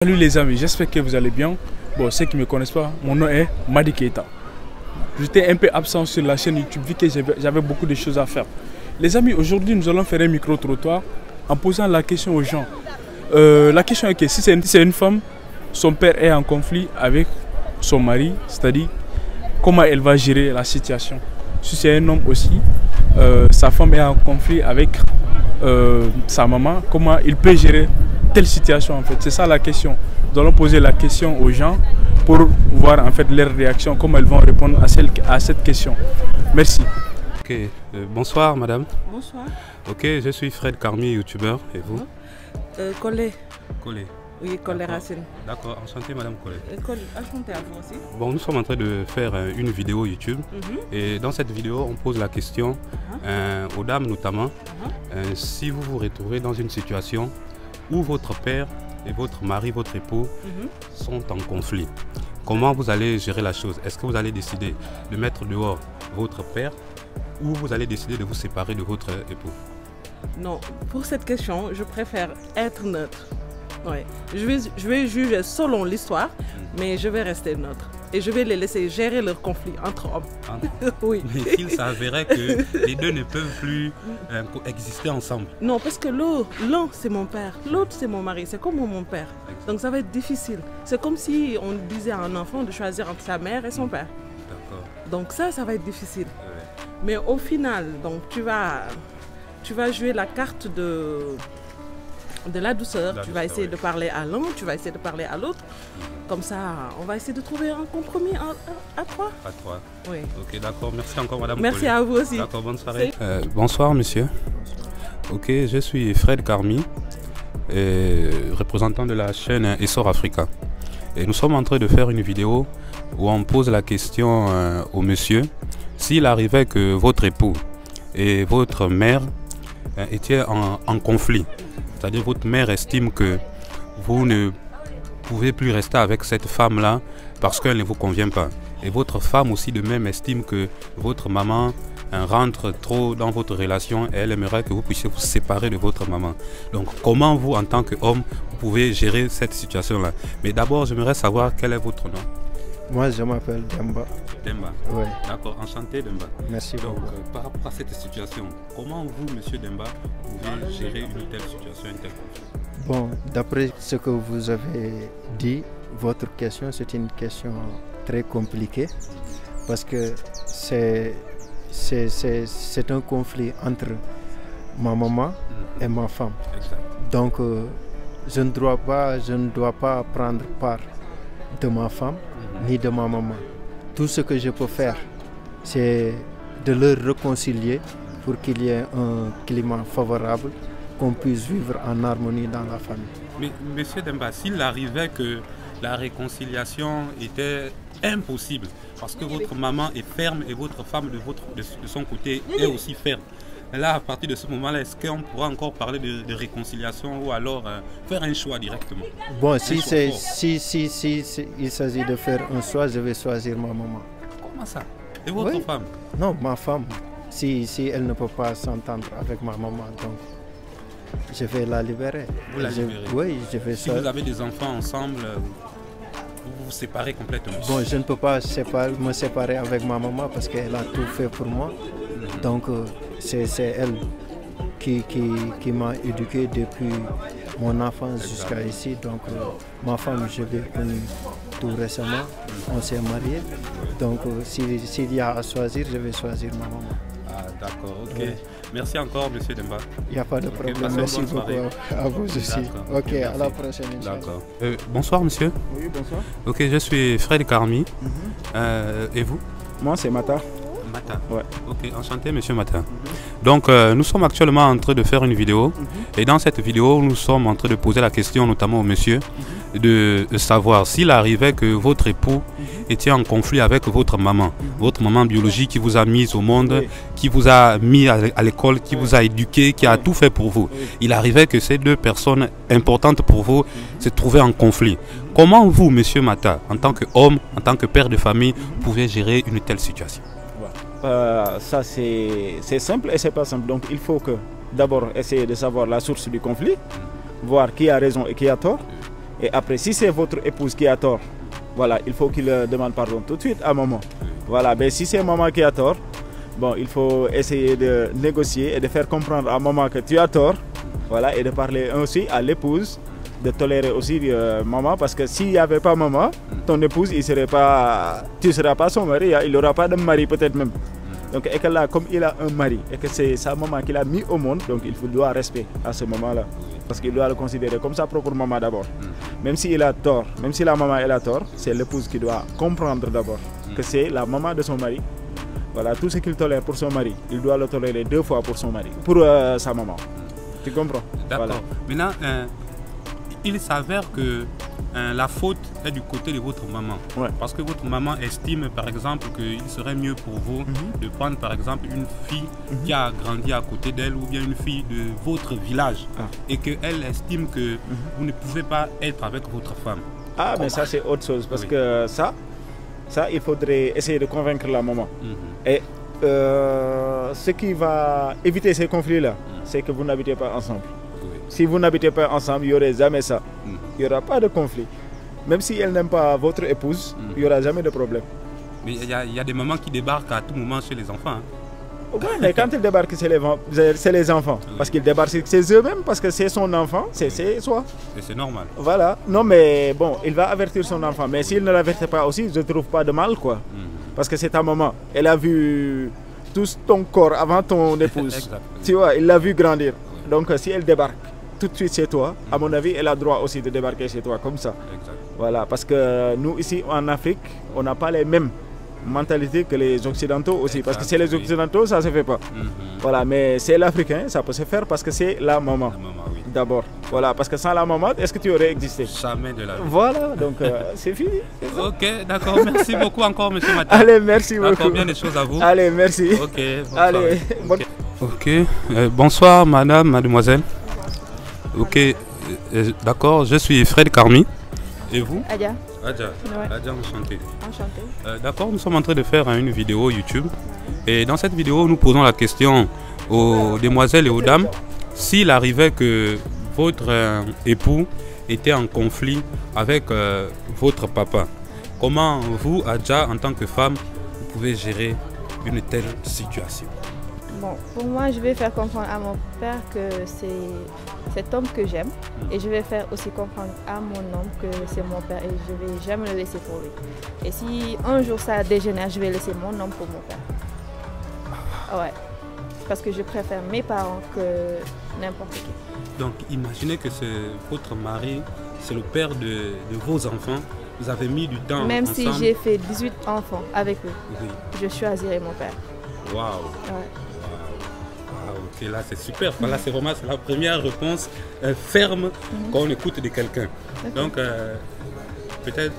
Salut les amis, j'espère que vous allez bien. Bon, ceux qui ne me connaissent pas, mon nom est Madi Keita. J'étais un peu absent sur la chaîne YouTube vu que j'avais beaucoup de choses à faire. Les amis, aujourd'hui nous allons faire un micro-trottoir en posant la question aux gens. La question est que si c'est une femme, son père est en conflit avec son mari, c'est-à-dire comment elle va gérer la situation. Si c'est un homme aussi, sa femme est en conflit avec sa maman, comment il peut gérer telle situation en fait. C'est ça la question. Nous allons poser la question aux gens pour voir en fait leurs réactions, comment elles vont répondre à cette question. Merci. Ok, bonsoir madame. Bonsoir. Ok, je suis Fred Karmi, youtubeur. Et vous? Collé. Collé. Oui, Collé Racine. D'accord, enchanté madame Collé. Enchanté à vous aussi. Bon, nous sommes en train de faire une vidéo YouTube. Et dans cette vidéo, on pose la question aux dames notamment. Si vous vous retrouvez dans une situation où votre père et votre mari, votre époux sont en conflit, comment vous allez gérer la chose? Est-ce que vous allez décider de mettre dehors votre père ou vous allez décider de vous séparer de votre époux? Non, pour cette question, je préfère être neutre. Ouais. Je vais juger selon l'histoire, mais je vais rester neutre. Et je vais les laisser gérer leur conflit entre hommes. Oui. Mais s'il s'avérait que les deux ne peuvent plus exister ensemble? Non, parce que l'un c'est mon père, l'autre c'est mon mari, c'est comme mon père. Donc ça va être difficile. C'est comme si on disait à un enfant de choisir entre sa mère et son père. D'accord. Donc ça va être difficile. Ouais. Mais au final, donc tu vas jouer la carte de la douceur. Tu vas essayer de parler à l'un, tu vas essayer de parler à l'autre. Comme ça, on va essayer de trouver un compromis à trois. À trois. Oui. Ok, d'accord. Merci encore, madame. Merci à vous aussi. D'accord, bonne soirée. Bonsoir, monsieur. Bonsoir. Ok, je suis Fred Karmi, représentant de la chaîne Essor Africa. Et nous sommes en train de faire une vidéo où on pose la question au monsieur. S'il arrivait que votre époux et votre mère étaient en conflit, c'est-à-dire votre mère estime que vous ne pouvez plus rester avec cette femme-là parce qu'elle ne vous convient pas. Et votre femme aussi de même estime que votre maman rentre trop dans votre relation et elle aimerait que vous puissiez vous séparer de votre maman. Donc comment vous, en tant qu'homme, vous pouvez gérer cette situation-là? Mais d'abord, j'aimerais savoir quel est votre nom. Moi, je m'appelle Demba. Demba. Oui. D'accord, enchanté Demba. Merci beaucoup. Donc, par rapport à cette situation, comment vous, monsieur Demba, pouvez gérer une telle situation, une telle conflit? Bon, d'après ce que vous avez dit, votre question, c'est une question très compliquée parce que c'est un conflit entre ma maman et ma femme. Exact. Donc, je ne dois pas prendre part de ma femme ni de ma maman. Tout ce que je peux faire, c'est de leur réconcilier pour qu'il y ait un climat favorable, qu'on puisse vivre en harmonie dans la famille. Mais monsieur Demba, s'il arrivait que la réconciliation était impossible, parce que votre maman est ferme et votre femme de son côté est aussi ferme, là, à partir de ce moment-là, est-ce qu'on pourra encore parler de réconciliation ou alors faire un choix directement? Bon, si il s'agit de faire un choix, je vais choisir ma maman. Comment ça? Et votre femme? Non, ma femme. Si elle ne peut pas s'entendre avec ma maman, donc je vais la libérer. Vous la libérez? Oui, je vais. Si vous avez des enfants ensemble, vous vous séparez complètement? Bon, je ne peux pas me séparer avec ma maman parce qu'elle a tout fait pour moi. Donc, c'est elle qui m'a éduqué depuis mon enfance jusqu'à ici. Donc, ma femme, je l'ai connue tout récemment. On s'est mariés. Donc, s'il y a à choisir, je vais choisir ma maman. Ah, d'accord, ok. Oui. Merci encore, monsieur Demba. Il n'y a pas de problème. Merci beaucoup à vous aussi. Ok, à la prochaine. D'accord. Bonsoir, monsieur. Oui, bonsoir. Ok, je suis Fred Karmi. Et vous? Moi, c'est Mata. Mata. Ouais. Ok, enchanté, monsieur Mata. Donc, nous sommes actuellement en train de faire une vidéo. Et dans cette vidéo, nous sommes en train de poser la question, notamment au monsieur, de savoir s'il arrivait que votre époux était en conflit avec votre maman biologique qui vous a mis au monde, qui vous a mis à l'école, qui vous a éduqué, qui a tout fait pour vous. Il arrivait que ces deux personnes importantes pour vous se trouvaient en conflit. Comment vous, monsieur Mata, en tant qu'homme, en tant que père de famille, pouvez gérer une telle situation? Ça, c'est simple et c'est pas simple. Donc, il faut que d'abord essayer de savoir la source du conflit, voir qui a raison et qui a tort. Et après, si c'est votre épouse qui a tort, voilà, il faut qu'il demande pardon tout de suite à maman. Voilà, mais si c'est maman qui a tort, bon, il faut essayer de négocier et de faire comprendre à maman que tu as tort. Voilà, et de parler aussi à l'épouse, de tolérer aussi maman, parce que s'il n'y avait pas maman, ton épouse, tu ne seras pas son mari, il n'aura pas de mari peut-être même. Donc, et que là, comme il a un mari, et que c'est sa maman qui l'a mis au monde, donc il doit respect à ce moment-là. Parce qu'il doit le considérer comme sa propre maman d'abord. Même s'il a tort, même si la maman elle a tort, c'est l'épouse qui doit comprendre d'abord que c'est la maman de son mari. Voilà, tout ce qu'il tolère pour son mari, il doit le tolérer 2 fois pour son mari, pour sa maman. Tu comprends? D'accord. Voilà. Maintenant, il s'avère que la faute est du côté de votre maman. Ouais. Parce que votre maman estime par exemple qu'il serait mieux pour vous de prendre par exemple une fille qui a grandi à côté d'elle ou bien une fille de votre village et qu'elle estime que vous ne pouvez pas être avec votre femme. Ah, mais ça c'est autre chose parce que ça, il faudrait essayer de convaincre la maman. Et ce qui va éviter ces conflits-là, c'est que vous n'habitez pas ensemble. Si vous n'habitez pas ensemble, il n'y aurait jamais ça. Il n'y aura pas de conflit. Même si elle n'aime pas votre épouse, il n'y aura jamais de problème. Mais il y a des mamans qui débarquent à tout moment chez les enfants. Oui, mais quand ils débarquent, c'est les enfants. Parce qu'ils débarquent chez eux-mêmes, parce que c'est son enfant, c'est soi. Et c'est normal. Voilà. Non, mais bon, il va avertir son enfant. Mais s'il ne l'avertit pas aussi, je ne trouve pas de mal, quoi. Parce que c'est ta maman. Elle a vu tout ton corps avant ton épouse. Tu vois, il l'a vu grandir. Donc, si elle débarque tout de suite chez toi, à mon avis, elle a droit aussi de débarquer chez toi comme ça. Voilà, parce que nous, ici en Afrique, on n'a pas les mêmes mentalités que les Occidentaux aussi. Parce que c'est les Occidentaux, ça ne se fait pas. Voilà, mais c'est l'Africain, ça peut se faire parce que c'est la maman. D'abord. Voilà, parce que sans la maman, est-ce que tu aurais existé? Jamais de la vie. Voilà, donc c'est fini. Ok, d'accord. Merci beaucoup encore, monsieur Matin. Allez, merci beaucoup. D'accord, bien des choses à vous. Allez, merci. Ok, allez, bonne... Ok, bonsoir madame, mademoiselle. Ok, d'accord, je suis Fred Carmi. Et vous? Adja. Adja, Ouais. Adja, enchanté. Enchanté. D'accord, nous sommes en train de faire une vidéo YouTube. Et dans cette vidéo, nous posons la question aux demoiselles et aux dames s'il arrivait que votre époux était en conflit avec votre papa. Comment vous, Adja, en tant que femme, vous pouvez gérer une telle situation? Bon, pour moi, je vais faire comprendre à mon père que c'est cet homme que j'aime. Et je vais faire aussi comprendre à mon homme que c'est mon père et je ne vais jamais le laisser pour lui. Et si un jour ça dégénère, je vais laisser mon homme pour mon père. Ouais. Parce que je préfère mes parents que n'importe qui. Donc imaginez que votre mari, c'est le père de vos enfants. Vous avez mis du temps même ensemble. Si j'ai fait 18 enfants avec eux, je choisirai mon père. Waouh. Ouais. Ok, là c'est super. Là c'est vraiment la première réponse ferme quand on écoute de quelqu'un. Donc peut-être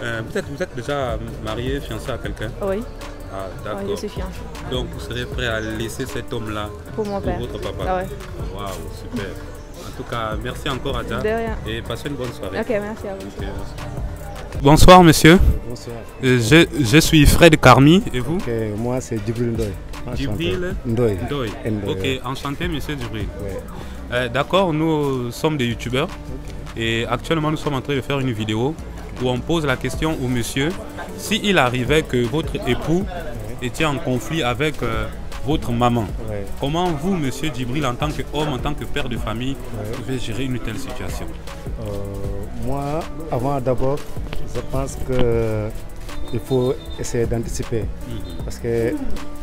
vous êtes déjà marié, fiancé à quelqu'un? Oui. Ah, d'accord. Oui, je suis fiancée. Donc vous serez prêt à laisser cet homme-là pour mon père, votre papa? Ah ouais. Waouh, super. En tout cas, merci encore Adja. De rien. Et passez une bonne soirée. Ok, merci à vous. Okay, bonsoir monsieur. Bonsoir. Je suis Fred Carmi et vous? Okay, moi c'est Djibril Ndoye. Djibril Ndoye. Ok, enchanté monsieur Djibril. Ouais. D'accord, nous sommes des youtubeurs et actuellement nous sommes en train de faire une vidéo où on pose la question au monsieur s'il arrivait que votre époux était en conflit avec votre maman. Ouais. Comment vous, monsieur Djibril, en tant qu'homme, en tant que père de famille, pouvez gérer une telle situation? Moi, avant d'abord, je pense qu'il faut essayer d'anticiper. Parce que,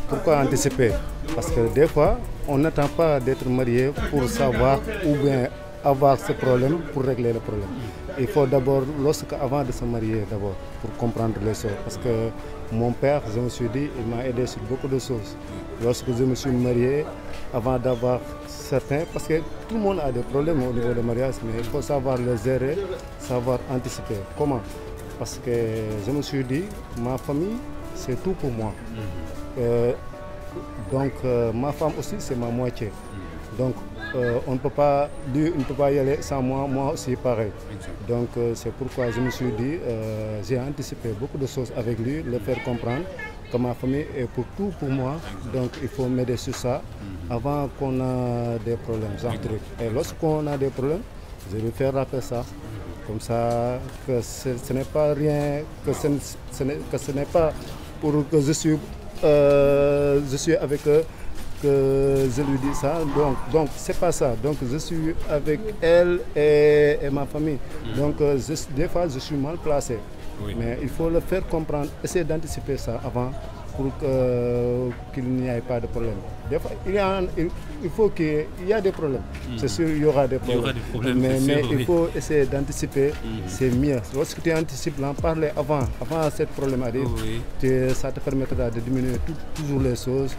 pourquoi anticiper? Parce que des fois, on n'attend pas d'être marié pour savoir ou bien avoir ce problème pour régler le problème. Il faut d'abord, avant de se marier, d'abord, pour comprendre les choses. Parce que mon père, je me suis dit, il m'a aidé sur beaucoup de choses. Lorsque je me suis marié, avant d'avoir certains, parce que tout le monde a des problèmes au niveau du mariage, mais il faut savoir les gérer, savoir anticiper. Comment? Parce que je me suis dit, ma famille, c'est tout pour moi. Donc ma femme aussi, c'est ma moitié. Donc on ne peut pas, lui, il ne peut pas y aller sans moi, moi aussi pareil. Donc c'est pourquoi je me suis dit, j'ai anticipé beaucoup de choses avec lui, le faire comprendre que ma famille est pour tout pour moi. Donc il faut m'aider sur ça avant qu'on a des problèmes, genre truc. Et lorsqu'on a des problèmes, je vais faire rappel ça. Comme ça, que ce n'est pas rien, que ce n'est pas pour que je suis avec eux que je lui dis ça. Donc c'est pas ça. Donc je suis avec elle et ma famille. Donc des fois je suis mal placé. Oui. Mais il faut le faire comprendre, essayer d'anticiper ça avant pour qu'il n'y ait pas de problème. Des fois, il faut qu'il y ait des problèmes. C'est sûr, il y aura des problèmes. Mais il faut essayer d'anticiper, c'est mieux. Lorsque tu anticipes, en parler avant cette problème arrive, ça te permettra de diminuer toujours les choses.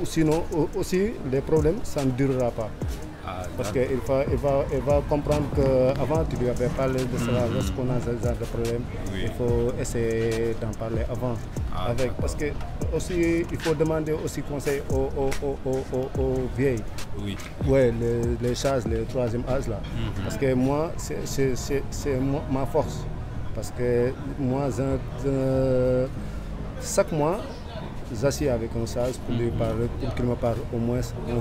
Sinon, aussi, les problèmes, ça ne durera pas. Parce qu'il va comprendre qu'avant, tu lui avais parlé de cela. Lorsqu'on a ce genre de problème, il faut essayer d'en parler avant. Parce que aussi, il faut demander aussi conseil aux vieilles. Oui. Ouais, les charges, les troisième âge là. Parce que moi, c'est ma force. Parce que moi, chaque mois, j'assieds avec un sage pour lui parler, pour qu'il me parle au moins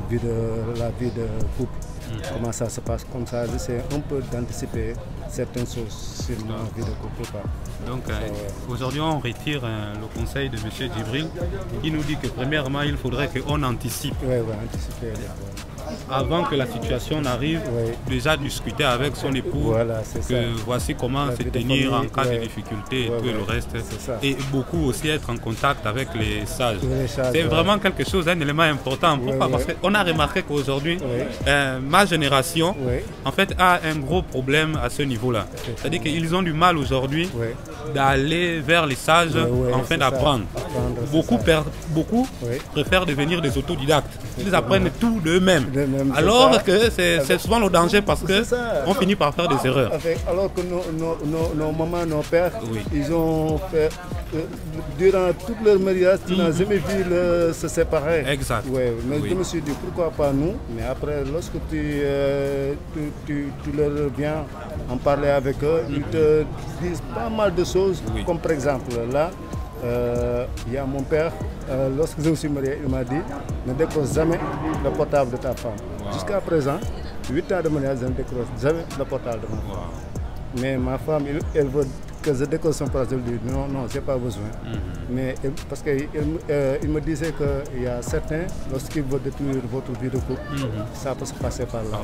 de la vie de couple. Comment ça se passe, comme ça j'essaie un peu d'anticiper certaines choses sur ma vie de couple. Donc aujourd'hui on retire le conseil de M. Djibril qui nous dit que premièrement il faudrait qu'on anticipe. Oui, anticiper. Avant que la situation n'arrive, déjà discuter avec son époux, voici comment se tenir en cas de difficulté et tout le reste. Et beaucoup aussi être en contact avec les sages. C'est vraiment quelque chose, un élément important. Pourquoi? Parce qu'on a remarqué qu'aujourd'hui, ma génération en fait a un gros problème à ce niveau-là. C'est-à-dire qu'ils ont du mal aujourd'hui d'aller vers les sages afin d'apprendre. Beaucoup préfèrent devenir des autodidactes. Ils apprennent tout d'eux-mêmes. Alors que c'est souvent le danger parce qu'on finit par faire des erreurs. Alors que nos mamans, nos pères, ils ont fait, durant tout leur mariage, tu n'as jamais vu se séparer. Exact. Mais je me suis dit, pourquoi pas nous? Mais après, lorsque tu leur viens en parler avec eux, ils te disent pas mal de choses, comme par exemple là, il y a mon père, lorsque je me suis marié, il m'a dit ne décroche jamais le portable de ta femme. Jusqu'à présent, 8 ans de mariage, je ne décroche jamais le portable de ma femme. Mais ma femme, elle veut que je décroche son portable. Je lui dis non, j'ai pas besoin. Mais parce qu'il me disait qu'il y a certains, lorsqu'ils veulent détruire votre vie de couple, ça peut se passer par là.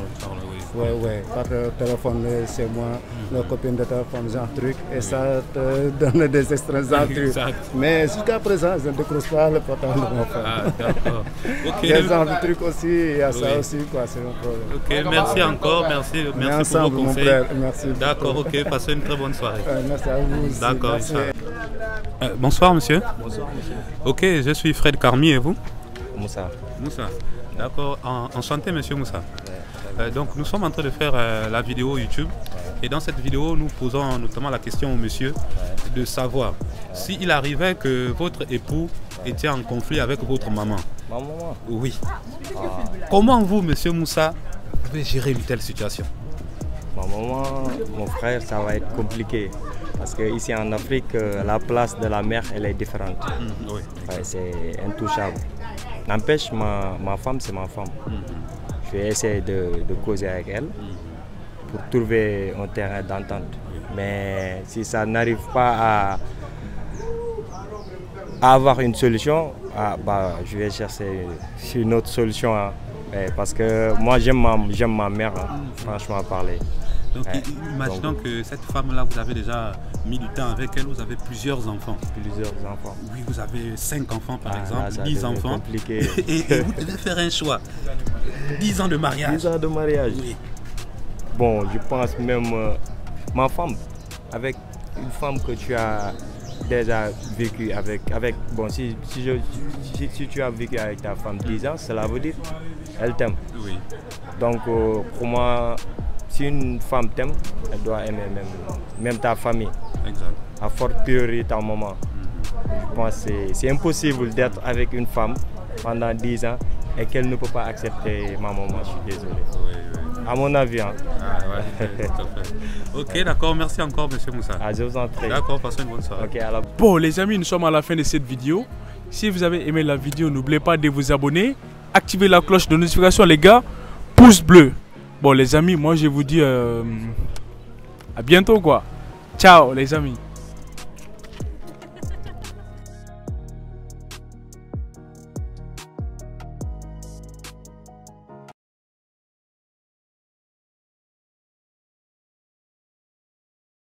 Par téléphone, c'est moi, la copine de ta femme, genre truc, et ça te donne des extraits, genre truc. Mais jusqu'à présent, je ne décroche pas le portable de ma femme. Des genre de trucs aussi, il y a ça aussi, quoi, c'est un problème. Merci encore, merci pour vos conseils. D'accord, ok, passez une très bonne soirée. Merci à vous. D'accord. Bonsoir monsieur. Bonsoir monsieur. Ok, je suis Fred Karmi et vous? Moussa. Moussa. D'accord, enchanté monsieur Moussa. Donc nous sommes en train de faire la vidéo YouTube et dans cette vidéo nous posons notamment la question au monsieur de savoir s'il arrivait que votre époux était en conflit avec votre maman. Ma maman? Oui. Comment vous monsieur Moussa pouvez gérer une telle situation? Ma maman, mon frère, ça va être compliqué. Parce qu'ici en Afrique, la place de la mère, elle est différente. C'est intouchable. N'empêche, ma femme, c'est ma femme. Je vais essayer de causer avec elle pour trouver un terrain d'entente. Mais si ça n'arrive pas à avoir une solution, je vais chercher une autre solution. Parce que moi, j'aime ma mère, franchement à parler. Donc, imaginons que cette femme-là, vous avez déjà mis du temps avec elle, vous avez plusieurs enfants. Plusieurs enfants. Oui, vous avez 5 enfants par exemple, là, 10 enfants. Compliqué. et vous devez faire un choix. 10 ans de mariage. 10 ans de mariage. Oui. Bon, je pense même ma femme, avec une femme que tu as déjà vécu avec bon, si tu as vécu avec ta femme 10 ans, cela veut dire elle t'aime. Oui. Donc pour moi, si une femme t'aime, elle doit aimer même ta famille. Exact. À forte priorité ta maman. Je pense que c'est impossible d'être avec une femme pendant 10 ans et qu'elle ne peut pas accepter ma maman. Je suis désolé. Oui. À mon avis. Hein. Tout à fait. Ok, d'accord. Merci encore, monsieur Moussa. Je vous en prie. D'accord, passez une bonne soirée. Okay, Bon, les amis, nous sommes à la fin de cette vidéo. Si vous avez aimé la vidéo, n'oubliez pas de vous abonner. Activez la cloche de notification, les gars. Pouce bleu. Bon, les amis, moi, je vous dis À bientôt quoi. Ciao les amis.